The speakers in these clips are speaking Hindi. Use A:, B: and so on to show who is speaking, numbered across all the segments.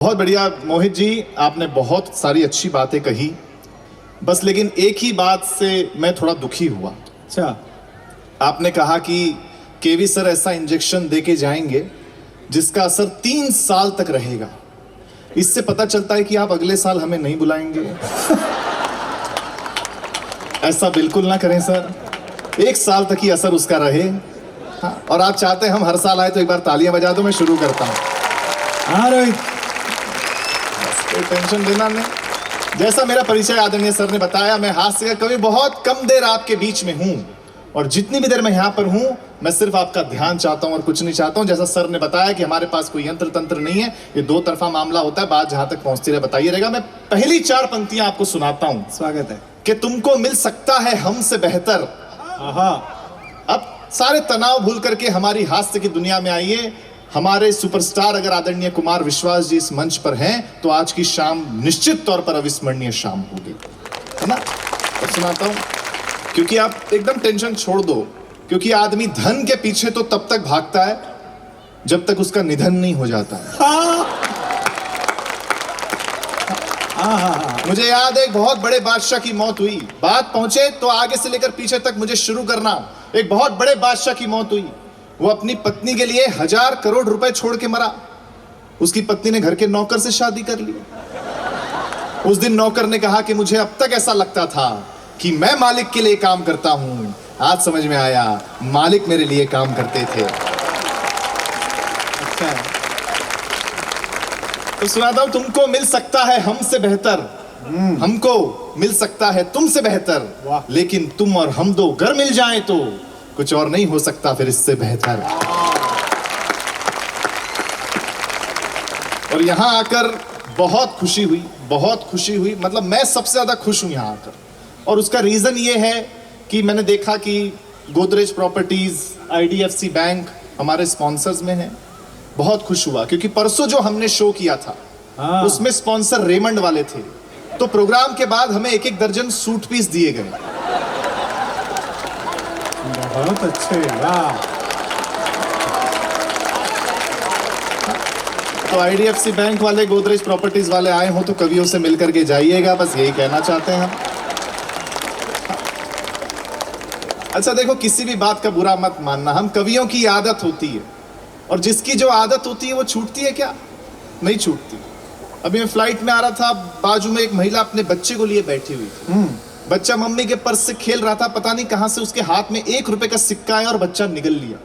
A: बहुत बढ़िया मोहित जी, आपने बहुत सारी अच्छी बातें कही। बस लेकिन एक ही बात से मैं थोड़ा दुखी हुआ।
B: अच्छा,
A: आपने कहा कि केवी सर ऐसा इंजेक्शन देके जाएंगे जिसका असर 3 साल तक रहेगा। इससे पता चलता है कि आप अगले साल हमें नहीं बुलाएंगे। ऐसा बिल्कुल ना करें सर, 1 साल तक ही असर उसका रहे। हाँ, और आप चाहते हैं हम हर साल आए तो एक बार तालियां बजा दो, मैं शुरू करता हूँ।
B: हाँ रोहित,
A: कोई टेंशन लेना नहीं। जैसा मेरा परिचय आदरणीय सर ने बताया, मैं हास्य का कवि बहुत कम देर आपके बीच में हूं, और जितनी भी देर मैं यहां पर हूं, मैं सिर्फ आपका ध्यान चाहता हूं और कुछ नहीं चाहता हूं। जैसा सर ने बताया कि हमारे पास कोई यंत्र तंत्र नहीं है, ये 2 तरफा मामला होता है। बात जहां तक पहुंचती रहे बताइए रहेगा। मैं पहली 4 पंक्तियां आपको सुनाता हूं
B: स्वागत है।
A: कि तुमको मिल सकता है हमसे बेहतर।
B: आहा,
A: अब सारे तनाव भूल करके हमारी हास्य की दुनिया में आइए। हमारे सुपरस्टार अगर आदरणीय कुमार विश्वास जी इस मंच पर हैं तो आज की शाम निश्चित तौर पर अविस्मरणीय शाम होगी, है ना। और सुनाता हूं, क्योंकि आप एकदम टेंशन छोड़ दो, क्योंकि आदमी धन के पीछे तो तब तक भागता है जब तक उसका निधन नहीं हो जाता है। मुझे याद है, एक बहुत बड़े बादशाह की मौत हुई। बात पहुंचे तो आगे से लेकर पीछे तक मुझे शुरू करना। एक बहुत बड़े बादशाह की मौत हुई। वो अपनी पत्नी के लिए 1000 करोड़ रुपए छोड़ के मरा। उसकी पत्नी ने घर के नौकर से शादी कर ली। उस दिन नौकर ने कहा कि मुझे अब तक ऐसा लगता था कि मैं मालिक के लिए काम करता हूं, आज समझ में आया मालिक मेरे लिए काम करते थे।
B: अच्छा,
A: तो सुनाता हूं, तुमको मिल सकता है हमसे बेहतर, हमको मिल सकता है तुमसे बेहतर,
B: वाह।
A: लेकिन तुम और हम दो घर मिल जाएं तो कुछ और नहीं हो सकता फिर इससे बेहतर। और यहां आकर बहुत खुशी हुई, बहुत खुशी हुई। मतलब मैं सबसे ज्यादा खुश हूं यहां आकर, और उसका रीजन ये है कि मैंने देखा कि गोदरेज प्रॉपर्टीज, IDFC बैंक हमारे स्पॉन्सर्स में हैं। बहुत खुश हुआ क्योंकि परसों जो हमने शो किया था,
B: हाँ।
A: उसमें स्पॉन्सर रेमंड वाले थे। तो प्रोग्राम के बाद हमें 1-1 दर्जन सूट पीस दिए गए।
B: बहुत अच्छे, वाह।
A: तो IDFC बैंक वाले, गोदरेज प्रॉपर्टीज वाले आए हो तो कवियों से मिलकर के जाइएगा, बस यही कहना चाहते हैं हम। अच्छा देखो, किसी भी बात का बुरा मत मानना, हम कवियों की आदत होती है, और जिसकी जो आदत होती है वो छूटती है क्या? नहीं छूटती। अभी मैं फ्लाइट में आ रहा था, बाजू में एक महिला अपने बच्चे को लिए बैठी हुई थी। बच्चा मम्मी के पर्स से खेल रहा था, पता नहीं कहां से उसके हाथ में 1 रुपए का सिक्का आया और बच्चा निगल लिया।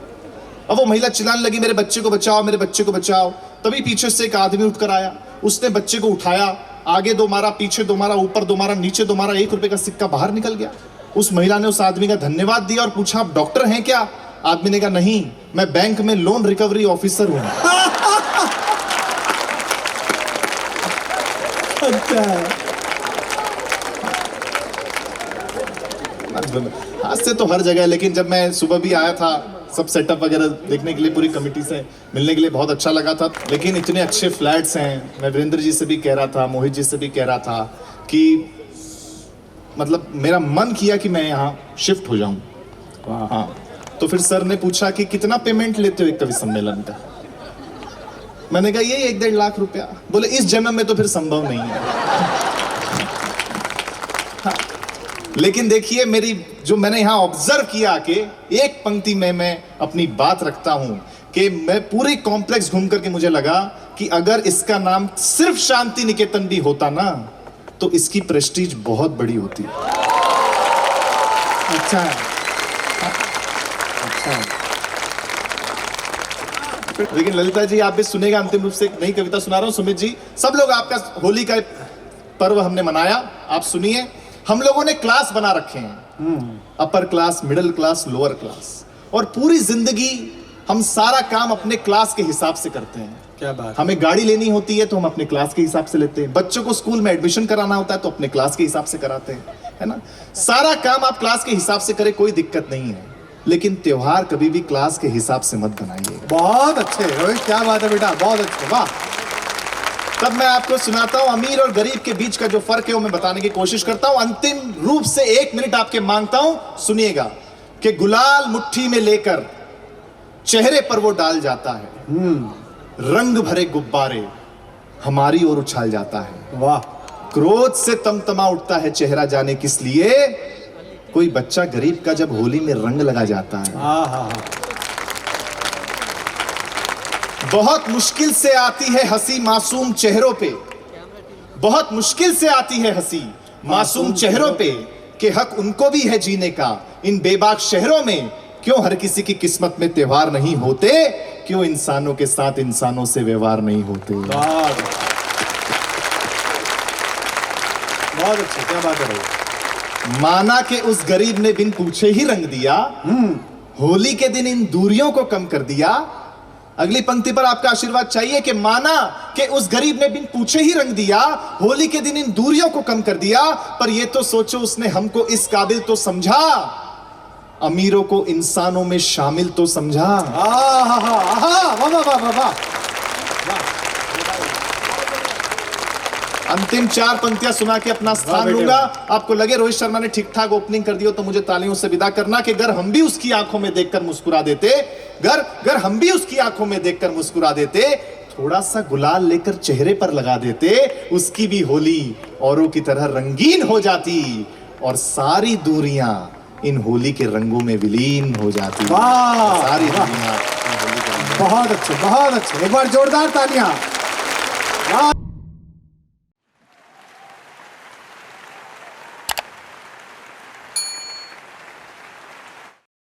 A: अब वो महिला चिल्लाने लगी, मेरे बच्चे को बचाओ, मेरे बच्चे को बचाओ। तभी पीछे से एक आदमी उठकर आया, उसने बच्चे को उठाया, आगे 2 मारा, पीछे 2 मारा, ऊपर 2 मारा, नीचे 2 मारा, 1 रुपए का सिक्का बाहर निकल गया। उस महिला ने उस आदमी का धन्यवाद दिया और पूछा, आप डॉक्टर हैं क्या? आदमी ने कहा, नहीं, मैं बैंक में लोन रिकवरी ऑफिसर हूं।
B: अच्छा,
A: हास्य तो हर जगह है, लेकिन जब मैं सुबह भी आया था सब सेटअप वगैरह देखने के लिए, पूरी कमेटी से मिलने के लिए बहुत अच्छा लगा था। लेकिन इतने अच्छे फ्लैट्स हैं, मैं वीरेंद्र जी से भी कह रहा था, मोहित जी से भी कह रहा था कि मतलब मेरा मन किया कि मैं यहाँ शिफ्ट हो जाऊं।
B: वाह।
A: हाँ, तो फिर सर ने पूछा कि कितना पेमेंट लेते हो एक कवि सम्मेलन का? मैंने कहा ये 1-1.5 लाख रुपया। बोले इस जन्म में तो फिर संभव नहीं है। हाँ, लेकिन देखिए, मेरी जो मैंने यहां ऑब्जर्व किया कि एक पंक्ति में मैं अपनी बात रखता हूं कि मैं पूरे कॉम्प्लेक्स घूम करके मुझे लगा कि अगर इसका नाम सिर्फ शांति निकेतन भी होता ना तो इसकी प्रेस्टीज बहुत बड़ी होती।
B: अच्छा, अच्छा।
A: लेकिन ललिता जी, आप भी सुनेगा, अंतिम रूप से एक नई कविता सुना रहा हूं। सुमित जी, सब लोग आपका होली का पर्व हमने मनाया, आप सुनिए। हम लोगों ने क्लास बना रखे हैं, upper class, middle class, lower class, और पूरी जिंदगी हम सारा काम अपने क्लास के हिसाब से करते हैं।
B: क्या बात।
A: हमें गाड़ी लेनी होती है तो हम अपने क्लास के हिसाब से लेते हैं, बच्चों को स्कूल में एडमिशन कराना होता है तो अपने क्लास के हिसाब से कराते हैं, है ना। सारा काम आप क्लास के हिसाब से करें, कोई दिक्कत नहीं है, लेकिन त्योहार कभी भी क्लास के हिसाब से मत बनाइए।
B: बहुत अच्छे रोहित, क्या बात है बेटा, बहुत अच्छे, वाह।
A: तब मैं आपको सुनाता हूं, अमीर और गरीब के बीच का जो फर्क है वो मैं बताने की कोशिश करता हूं। अंतिम रूप से 1 मिनट आपके मांगता हूं, सुनिएगा। कि गुलाल मुट्ठी में लेकर चेहरे पर वो डाल जाता है, रंग भरे गुब्बारे हमारी ओर उछाल जाता है।
B: वाह
A: क्रोध से तमतमा उठता है चेहरा, जाने किस लिए। कोई बच्चा गरीब का जब होली में रंग लगा जाता है,
B: हाँ हाँ हाँ
A: बहुत मुश्किल से आती है हंसी मासूम चेहरों पे, बहुत मुश्किल से आती है हंसी मासूम चेहरों पे, कि हक उनको भी है जीने का इन बेबाक शहरों में। क्यों हर किसी की किस्मत में त्योहार नहीं होते, क्यों इंसानों के साथ इंसानों से व्यवहार नहीं होते।
B: बहुत अच्छे, क्या बात है भाई।
A: माना के उस गरीब ने बिन पूछे ही रंग दिया, होली के दिन इन दूरियों को कम कर दिया। अगली पंक्ति पर आपका आशीर्वाद चाहिए कि माना कि उस गरीब ने बिन पूछे ही रंग दिया, होली के दिन इन दूरियों को कम कर दिया। पर ये तो सोचो उसने हमको इस काबिल तो समझा, अमीरों को इंसानों में शामिल तो समझा। अंतिम 4 पंक्तियां सुना के अपना स्थान लूंगा। आपको लगे रोहित शर्मा ने ठीक ठाक ओपनिंग कर दी हो तो मुझे तालियों से विदा करना, कि अगर हम भी उसकी आंखों में देखकर मुस्कुरा देते, अगर हम भी उसकी आंखों में देखकर मुस्कुरा देते, थोड़ा सा गुलाल लेकर चेहरे पर लगा देते, उसकी भी होली औरों की तरह रंगीन हो जाती और सारी दूरियां इन होली के रंगों में विलीन हो जाती।
B: वाह
A: सारी दूरियां
B: बहुत अच्छे, बहुत अच्छे। एक बार जोरदार तालियां। वाह